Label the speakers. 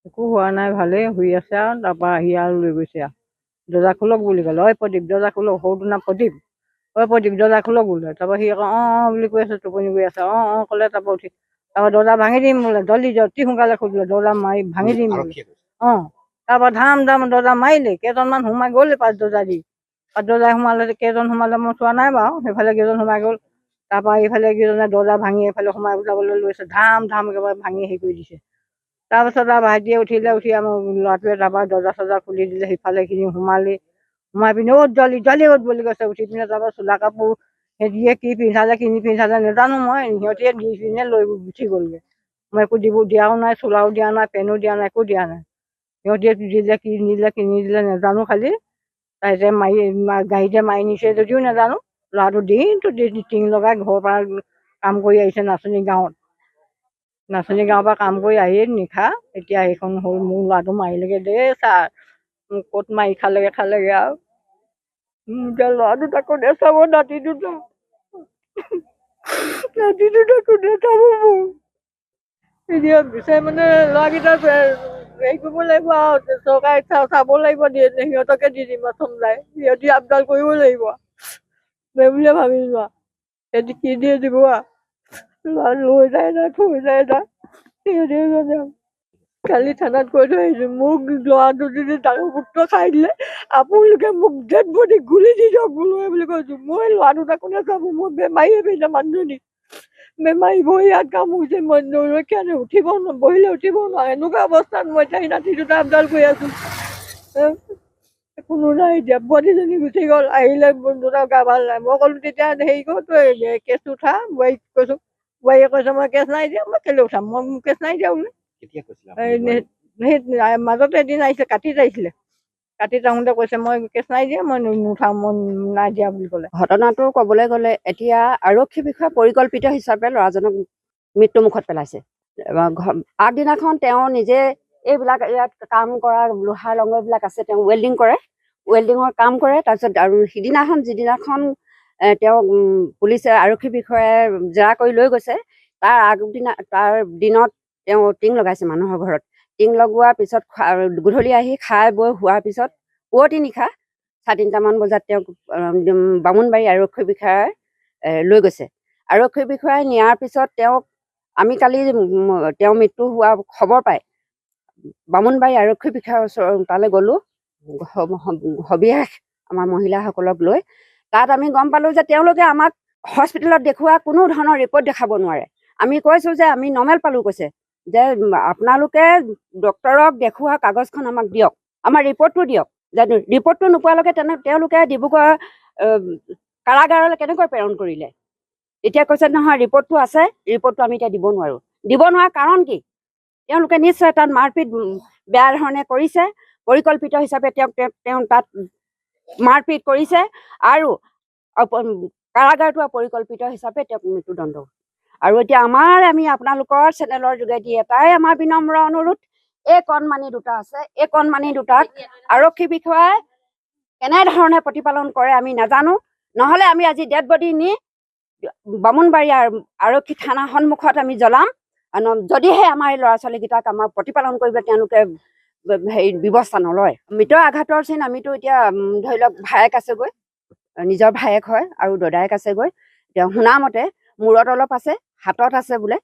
Speaker 1: একো হোৱা নাই, ভালেই শুই আছে আৰু তাৰপৰা আহি আৰু লৈ গৈছে আৰু দৰ্জা খোলক বুলি ক'লে। ঐ প্ৰদীপ দৰ্জা খোলক, সৰুটো নাম প্ৰদীপ। ঐ প্ৰদীপ দৰ্জা খোলক বোলে। তাৰপৰা সি আকৌ অঁ বুলি কৈ আছে, টোপনি গৈ আছে। অঁ ক'লে, তাৰপৰা উঠি তাৰপৰা দৰ্জা ভাঙি দিম বোলে, জল্দি অতি সোনকালে খুলিলে, দৰ্জা মাৰি ভাঙি দিম বোলে। অঁ তাৰপৰা ধাম দৰ্জা মাৰিলে, কেইজনমান সোমাই গ'ল পাঁচ দৰ্জা দি। পাঁচ দৰ্জা সোমালে, কেইজন সোমালে মই চোৱা নাই বাৰু, সেইফালে কেইজন সোমাই গ'ল। তাৰপৰা এইফালে কেইজনে দৰ্জা ভাঙি এইফালে সোমাই যাবলৈ লৈছে, ধাম একেবাৰে ভাঙি হেৰি কৰি দিছে। তাৰপিছত আৰু ভাইটিয়ে উঠিলে, উঠি আমাৰ ল'ৰাটোৱে তাৰপৰা দৰ্জা চৰ্জা খুলি দিলে, সিফালেখিনি সোমাই পিনে অ'ত জলি অ'ত বুলি কৈছে। উঠি পিনে তাৰপৰা চোলা কাপোৰ হেৰিয়ে কি পিন্ধালে কিনি পিন্ধালে নাজানো, মই সিহঁতে দি পিনে লৈ গুচি গ'লগৈ। মই একো দিয়াও নাই, চোলাও দিয়া নাই, পেনো দিয়া নাই, একো দিয়া নাই। সিহঁতে দিলে কি নিলে কিনি দিলে নাজানো, খালি তাইতে গাড়ীতে মাৰি নিছে যদিও নাজানো। ল'ৰাটো দিনটো টিং লগাই ঘৰৰ পৰা কাম কৰি আহিছে নাচনি গাঁৱত। নাচনি গাঁৱৰ পৰা কাম কৰি আহি নিশা এতিয়া এইখন হ'ল, মোৰ ল'ৰাটো মাৰিলেগৈ দেই ছাৰ, মোক ক'ত মাৰি খালেগৈ আৰু এতিয়া ল'ৰা দুটাকো নেচাব, নাতি দুটা কোনে চাব মোক। এতিয়া বিচাৰি মানে ল'ৰাকেইটা হেৰি কৰিব লাগিব আৰু চৰকাৰে চাব লাগিব, সিহঁতকে দি দিম আৰু চমজাই, সিহঁতি আপডাল কৰিব লাগিব সেই বুলিয়ে ভাবিছো আৰু সিহঁতি কি দিয়ে দিব আৰু ল'ৰা লৈ যায় না থৈ যায় না সিহঁতিয়ে জানে। কালি থানাত কৈ থৈ আহিছো, মোক ল'ৰাটো যদি ডাঙৰ পুত্ৰ খাই দিলে আপোনালোকে মোক ডেড বডি গুলি দি দিয়ক বোলো বুলি কৈছো। মই ল'ৰা দুটা কোনে চাব, মই বেমাৰীয়ে পেইছা মানুহজনী, বেমাৰী বহি ইয়াত কাম হৈছে, মই কেনে উঠিব বহিলে উঠিব নোৱাৰো, এনেকুৱা অৱস্থাত মই এতিয়া নাতি দুটা আপডাল কৰি আছো। কোনো নাই, এতিয়া বোৱাৰীজনী গুচি গ'ল, আহিলে দুটা গা ভাল নাই। মই ক'লো তেতিয়া হেৰি কৰো, তই কেছটো উঠা। বোৱাৰীক কৈছো, বোৱাৰীয়ে কৈছে মই কেছ নাই দিয়া। মই কেলৈ উঠাম, মই কেছ নাই দিয়া বোলে। সেই মাজতে এদিন আহিছিলে, কাটিত আহিছিলে, কাটিত আহোঁতে কৈছে মই কেছ নাই দিয়া, মই নুঠাম, মই নাই দিয়া বুলি ক'লে।
Speaker 2: ঘটনাটো ক'বলৈ গ'লে এতিয়া আৰক্ষী বিষয়া পৰিকল্পিত হিচাপে ল'ৰাজনক মৃত্যুমুখত পেলাইছে। আগদিনাখন তেওঁ নিজে এইবিলাক ইয়াত কাম কৰা লোহাৰ লঙৰবিলাক আছে, তেওঁ ৱেল্ডিং কৰে, ৱেল্ডিঙৰ কাম কৰে। তাৰপিছত আৰু সিদিনাখন যিদিনাখন তেওঁ পুলিচে আৰক্ষী বিষয়াই জেৰা কৰি লৈ গৈছে, তাৰ দিনত তেওঁ টিং লগাইছে মানুহৰ ঘৰত। টিং লগোৱাৰ পিছত গধূলি আহি খাই বৈ হোৱাৰ পিছত পুৱতি নিশা 3:30মান বজাত তেওঁক বামুণবাৰী আৰক্ষী বিষয়াই লৈ গৈছে। আৰক্ষী বিষয়াই নিয়াৰ পিছত আমি কালি তেওঁ মৃত্যু হোৱা খবৰ পাই বামুণবাৰী আৰক্ষী বিষয়াৰ তালৈ গ'লোঁ, সবিশেষ আমাৰ মহিলাসকলক লৈ। তাত আমি গম পালোঁ যে তেওঁলোকে আমাক হস্পিটেলত দেখুওৱা কোনো ধৰণৰ ৰিপৰ্ট দেখাব নোৱাৰে। আমি কৈছোঁ যে আমি নৰ্মেল পালোঁ, কৈছে যে আপোনালোকে ডক্তৰক দেখুওৱা কাগজখন আমাক দিয়ক, আমাৰ ৰিপৰ্টটো দিয়ক। ৰিপৰ্টটো নোপোৱালৈকে তেওঁলোকে ডিব্ৰুগড় কাৰাগাৰলৈ কেনেকৈ প্ৰেৰণ কৰিলে। এতিয়া কৈছে নহয় ৰিপৰ্টটো আছে, ৰিপৰ্টটো আমি এতিয়া দিব নোৱাৰা কাৰণ কি, তেওঁলোকে নিশ্চয় তাত মাৰপিট বেয়া ধৰণে কৰিছে, পৰিকল্পিত হিচাপে তেওঁ তাত মাৰপিট কৰিছে আৰু কাৰাগাৰটো পৰিকল্পিত হিচাপে তেওঁক মৃত্যুদণ্ড। আৰু এতিয়া আমি আপোনালোকৰ চেনেলৰ যোগেদি এটাই আমাৰ বিনম্ৰ অনুৰোধ, এই কণমানি দুটা আছে, এই কণমানি দুটাক আৰক্ষী বিষয়াই কেনেধৰণে প্ৰতিপালন কৰে আমি নাজানো, নহ'লে আমি আজি ডেড বডি নি বামুণবাৰী আৰক্ষী থানা সন্মুখত আমি জ্বলাম, যদিহে আমাৰ এই ল'ৰা ছোৱালীকেইটাক আমাক প্ৰতিপালন কৰিবলৈ তেওঁলোকে ব্যৱস্থা নলয়। মৃত আঘাতৰ চিন আমিতো এতিয়া ধৰি লওক ভায়েক আছেগৈ, নিজৰ ভায়েক হয়, আৰু দদায়েক আছেগৈ। এতিয়া শুনা মতে মূৰত অলপ আছে, হাতত আছে বোলে।